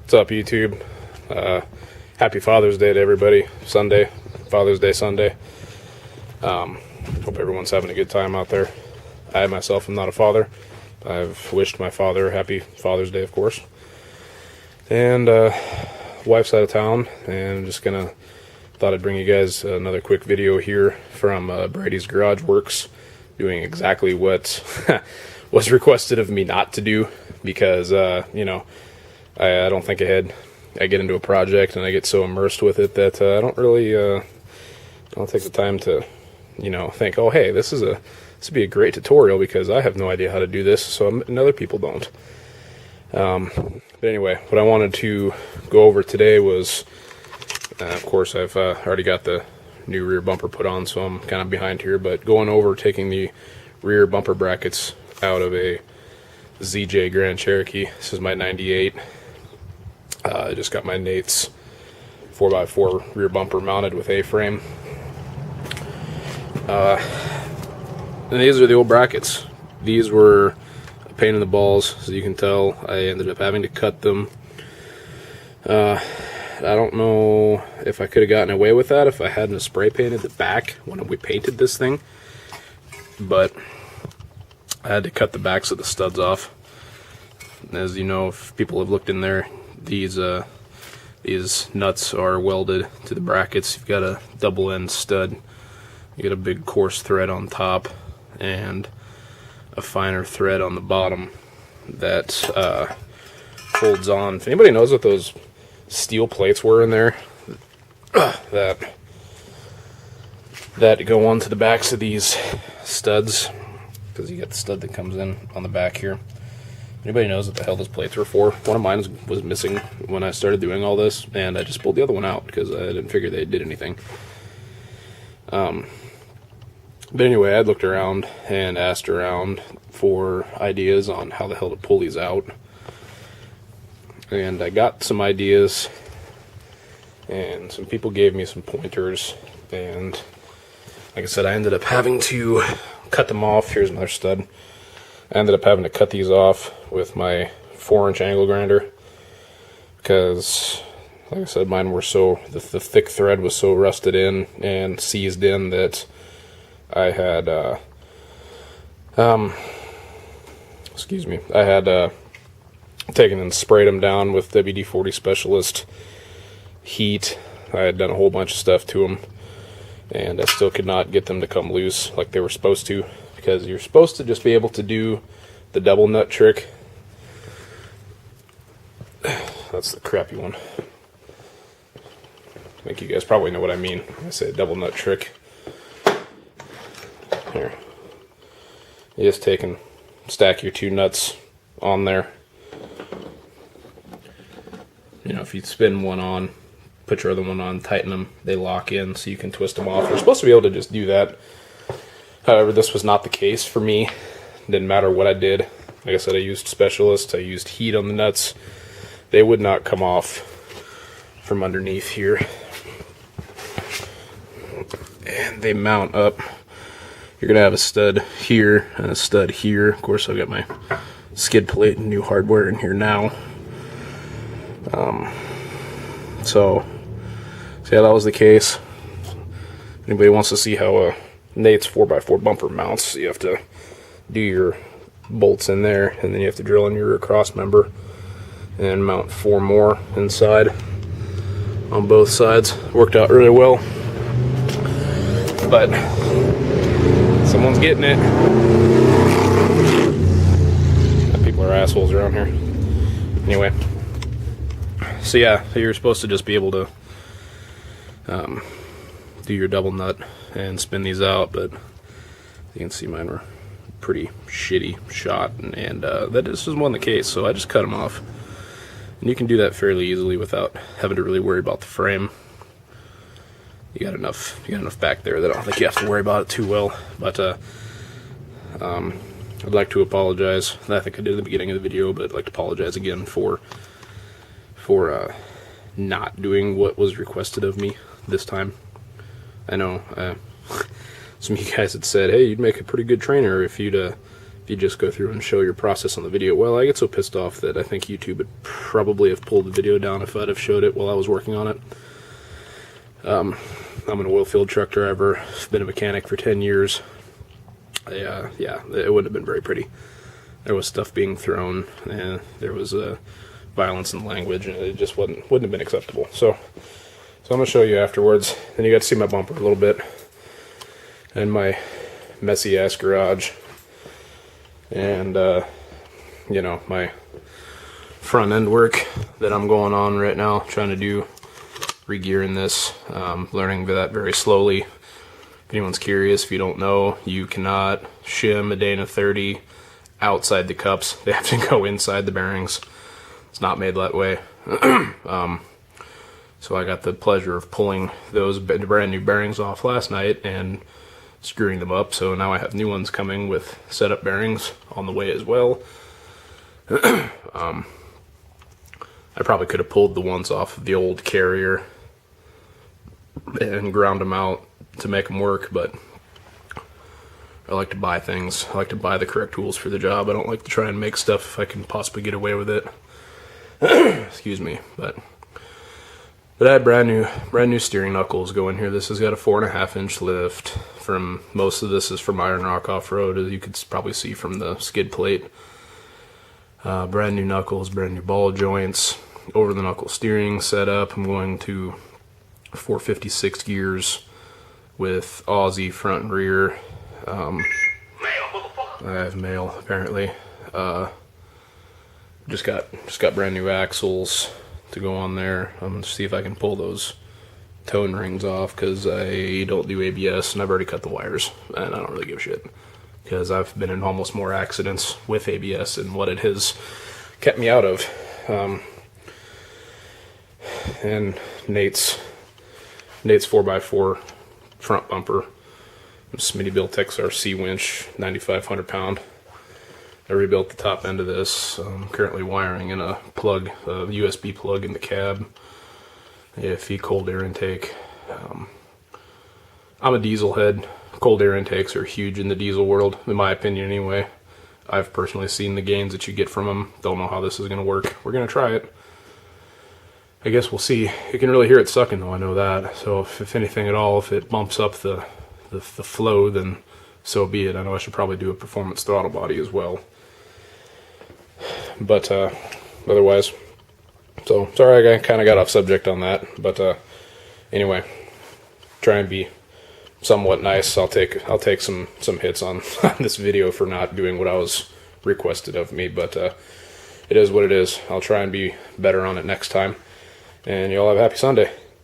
What's up, YouTube? Happy Father's Day to everybody. Sunday, Father's Day Sunday. Hope everyone's having a good time out there. I myself am not a father. I've wished my father happy Father's Day, of course. And wife's out of town, and thought I'd bring you guys another quick video here from Brady's Garage Works, doing exactly what was requested of me not to do, because I don't think ahead. I get into a project and I get so immersed with it that I don't take the time to think, oh hey, this would be a great tutorial, because I have no idea how to do this, and other people don't. But anyway, what I wanted to go over today was, of course, I've already got the new rear bumper put on, so I'm kind of behind here, but going over taking the rear bumper brackets out of a ZJ Grand Cherokee. This is my 98. I just got my Nate's 4x4 rear bumper mounted with A-frame. And these are the old brackets. These were a pain in the balls, as you can tell. I ended up having to cut them. I don't know if I could have gotten away with that if I hadn't spray painted the back when we painted this thing, but I had to cut the backs of the studs off. As you know, if people have looked in there, these nuts are welded to the brackets. You've got a double end stud, you got a big coarse thread on top and a finer thread on the bottom that holds on. If anybody knows what those steel plates were in there that go onto the backs of these studs, because you got the stud that comes in on the back here. Anybody knows what the hell those plates were for? One of mine was missing when I started doing all this, and I just pulled the other one out because I didn't figure they did anything. But anyway, I looked around and asked around for ideas on how the hell to pull these out. And I got some ideas, and some people gave me some pointers, and like I said, I ended up having to cut them off. Here's another stud. I ended up having to cut these off with my 4-inch angle grinder, because, like I said, mine were the thick thread was so rusted in and seized in that I had, taken and sprayed them down with WD-40 Specialist heat. I had done a whole bunch of stuff to them, and I still could not get them to come loose like they were supposed to, because you're supposed to just be able to do the double nut trick. That's the crappy one. I think you guys probably know what I mean when I say double nut trick. Here. You just take and stack your two nuts on there. If you spin one on, put your other one on, tighten them, they lock in so you can twist them off. You're supposed to be able to just do that. However, this was not the case for me. Didn't matter what I did. Like I said, I used Specialist, I used heat on the nuts. They would not come off from underneath here. And they mount up. You're going to have a stud here and a stud here. Of course, I've got my skid plate and new hardware in here now. So yeah, that was the case. Anybody wants to see how a Nate's 4x4 bumper mounts, you have to do your bolts in there, and then you have to drill in your cross member and mount 4 more inside on both sides. Worked out really well, but someone's getting it. People are assholes around here. Anyway, so yeah, so you're supposed to just be able to do your double nut and spin these out, but you can see mine were pretty shitty shot, and that this wasn't the case, so I just cut them off. And you can do that fairly easily without having to really worry about the frame. You got enough back there that I don't think you have to worry about it too well. But I'd like to apologize. I think I did at the beginning of the video, but I'd like to apologize again for not doing what was requested of me this time. I know some of you guys had said, hey, you'd make a pretty good trainer if you'd if you just go through and show your process on the video. Well, I get so pissed off that I think YouTube would probably have pulled the video down if I'd have showed it while I was working on it. I'm an oil field truck driver. I've been a mechanic for 10 years. Yeah, it wouldn't have been very pretty. There was stuff being thrown, and there was violence in language, and it just wouldn't have been acceptable. So I'm going to show you afterwards. Then you got to see my bumper a little bit, and my messy-ass garage, and, you know, my front-end work that I'm going on right now, trying to do, re-gearing this, learning that very slowly. If anyone's curious, if you don't know, you cannot shim a Dana 30 outside the cups. They have to go inside the bearings. It's not made that way. So I got the pleasure of pulling those brand new bearings off last night and screwing them up. So now I have new ones coming with setup bearings on the way as well. I probably could have pulled the ones off of the old Carrier and ground them out to make them work, but I like to buy things. I like to buy the correct tools for the job. I don't like to try and make stuff if I can possibly get away with it. Excuse me, but I had brand new steering knuckles going here. This has got a 4.5 inch lift. From most of this is from Iron Rock Off-Road, as you could probably see from the skid plate. Brand new knuckles, brand new ball joints, over the knuckle steering setup. I'm going to 456 gears with Aussie front and rear. I have mail apparently. Just got brand new axles to go on there. I'm gonna see if I can pull those towing rings off, because I don't do ABS and I've already cut the wires, and I don't really give a shit, because I've been in almost more accidents with ABS than what it has kept me out of. And Nate's 4x4 front bumper, Smittybilt XRC winch, 9,500 pound. I rebuilt the top end of this. I'm currently wiring in a USB plug in the cab. AFE cold air intake. I'm a diesel head. Cold air intakes are huge in the diesel world, in my opinion anyway. I've personally seen the gains that you get from them. Don't know how this is going to work. We're going to try it. I guess we'll see. You can really hear it sucking though, I know that. So if anything at all, if it bumps up the flow, then so be it. I know I should probably do a performance throttle body as well. But otherwise, so sorry I kind of got off subject on that. But anyway, try and be somewhat nice. I'll take some hits on this video for not doing what I was requested of me. But it is what it is. I'll try and be better on it next time. And y'all have a happy Sunday.